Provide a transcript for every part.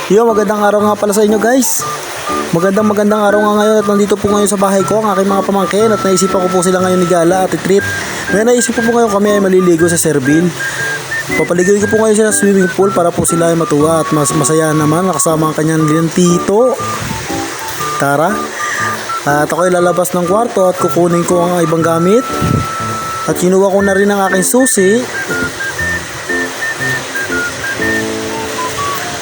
Yo, magandang araw nga pala sa inyo guys. Magandang araw nga ngayon at nandito po ngayon sa bahay ko ang aking mga pamangkin at naisipan ko po sila ngayon ni Gala at i-treat. Ngayon naisip ko po ngayon kami ay maliligo sa Servil. Papaligoy ko po ngayon sila sa swimming pool para po sila ay matuwa at masaya naman nakasama ang kanyang tito. Tara. At ako ay lalabas ng kwarto at kukunin ko ang ibang gamit. At kinuha ko na rin ang aking susi.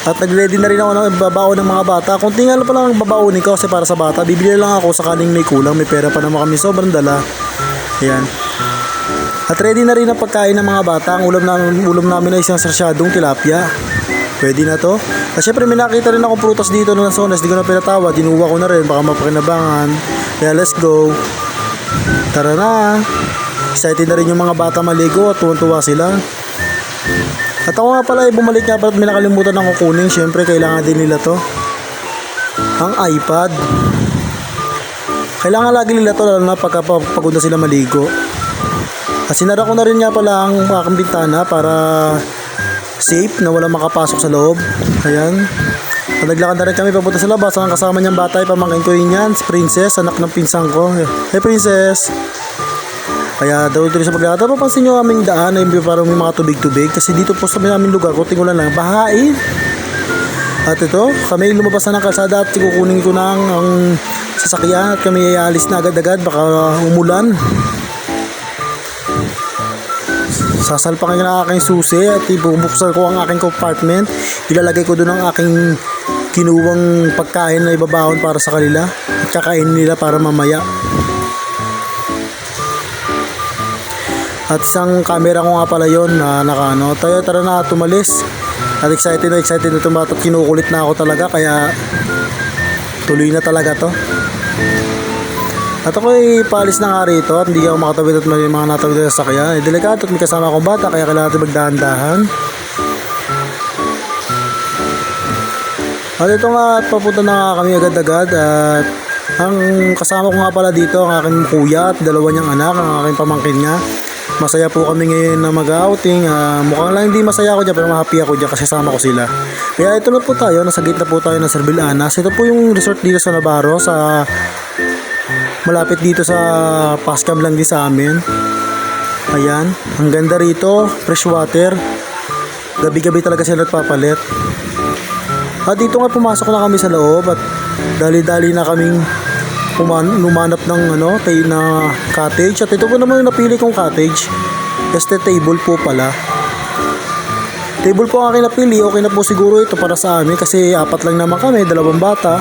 At nag-ready na rin ako ng babaon ng mga bata. Kunti nga lang pala ang babaunin ko kasi para sa bata. Bibili lang ako sakaling may kulang. May pera pa naman kami sobrang dala. Ayan. At ready na rin ang pagkain ng mga bata. Ang ulam namin ay isang sarsyadong tilapia. Pwede na to. At syempre may nakita rin akong prutas dito ng Lanzones. Di ko na pinatawa. Dinuha ko na rin. Baka mapakinabangan. Kaya let's go. Tara na. Excited na rin yung mga bata maligo at tuwan-tuwa sila. At ako nga pala ay bumalik nga pala at may nakalimutan ng kukunin. Siyempre kailangan din nila to. Ang iPad. Kailangan lagi nila to lalo na pagod na sila maligo. At sinara ko na rin nga pala ang aking bintana para safe na walang makapasok sa loob. Ayan. At naglakad na rin kami papunta sa labas. Ang kasama niyang bata ay pamangkin ko yun yan. Si Princess, anak ng pinsang ko. Hey Princess. Kaya tuloy-tuloy sa paglalakad. Papansin nyo aming daan ay parang may mga tubig-tubig. Kasi dito po sa aming lugar, kunting ulan lang, bahain. At ito, kami lumabas na ng kalsada at kukunin ko na ang sasakyan at kami alis na agad-agad. Baka umulan. Sasalpakin na aking susi at ibubuksan ko ang aking compartment. Ilalagay ko doon ang aking kinuwang pagkain na ibabaon para sa kanila. At kakainin nila para mamaya. At isang camera ko nga pala yun na nakaano. Tara na tumalis. At excited na tumatot. Kinukulit na ako talaga kaya tuloy na talaga to. At ako ay paalis na nga rito at hindi ako makatawid at may mga natawid na sasakyan. Delikado at may kasama akong bata kaya kailangan natin magdahan-dahan. At ito nga papunta na nga kami agad-agad at ang kasama ko nga pala dito ang aking kuya at dalawa niyang anak, ang aking pamangkin niya. Masaya po kami ngayon na mag-outing. Mukhang lang hindi masaya ako dyan pero happy ako dyan kasi sama ko sila. Kaya ito na po tayo, nasa gate na po tayo ng Servil Anas. Ito po yung resort dito sa Navarro, malapit dito sa Pascam lang din sa amin. Ayan, ang ganda rito, fresh water. Gabi-gabi talaga sila nagpapalit. At dito nga pumasok na kami sa loob at dali-dali na kaming lumanap ng na cottage. At ito po naman yung napili kong cottage. Este table po pala. Table po ang aking napili. Okay na po siguro ito para sa amin kasi 4 lang naman kami, 2 bata.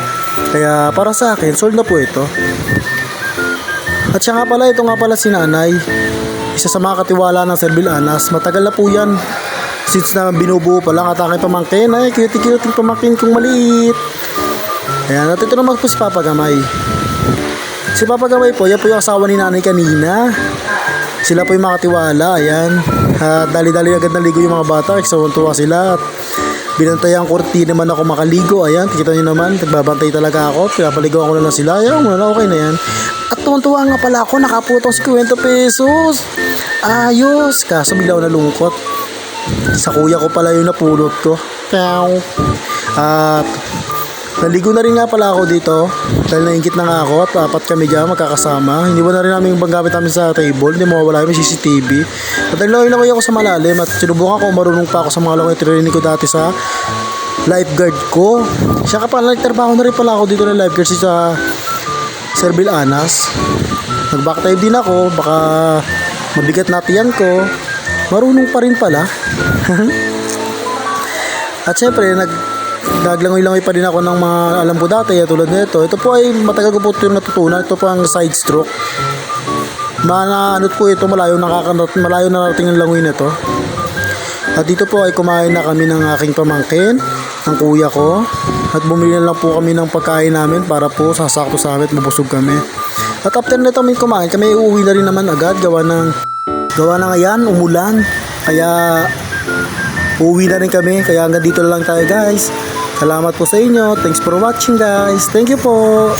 Kaya para sa akin, sold na po ito. At siya nga pala, ito nga pala si Nanay. Isa sa mga katiwala ng Servil Anas. Matagal na po yan. Since na binubuo pa lang at aking pamangkin. Ay, cute yung pamangkin kong maliit. Ayan, at ito naman po si Papa Gamay. Si Papa Gamay po, yan po yung asawa ni Nanay kanina. Sila po yung mga katiwala. Ayan. At dali-dali agad naligo yung mga bata. Tuwa sila. At binantayan ko rin naman ako makaligo. Ayan, kita nyo naman. Nagbabantay talaga ako. Pinapaligawan ko na lang sila. Ayan, okay na yan. At tuwan-tuwa nga pala ako. Nakaputong 50 pesos. Ayos. Kaso bigla ako nalungkot. Sa kuya ko pala yung napulot ko. At naligo na rin nga pala ako dito dahil naingit na nga ako at 4 kami dyan magkakasama. Hindi ba na rin namin yung gamit namin sa table, hindi mawawala yung CCTV. At naglangoy ako sa malalim at sinubukan ko, marunong pa ako sa mga langoy training ko dati sa lifeguard ko. Siya ka pala, nagtrabaho na rin pala ako dito na lifeguard sa Servil Anas. Nag-backdive din ako, baka mabigat na tiyan ko. Marunong pa rin pala. At syempre naglangoy-langoy pa rin ako ng mga alam ko dati tulad nito. Ito po ay matagal ko po ito natutunan. Ito po ang side stroke. Ano po ito, malayo narating ang langoy nito. At dito po ay kumain na kami ng aking pamangkin, ng kuya ko. At bumili na lang po kami ng pagkain namin para po sasakto sa amin at mabusog kami. At after nito kami kumain, kami uuwi na rin naman agad gawa ng ayan, umulan. Kaya uuwi na rin kami. Kaya hanggang dito na lang tayo guys. Salamat po sa inyo. Thanks for watching guys. Thank you po.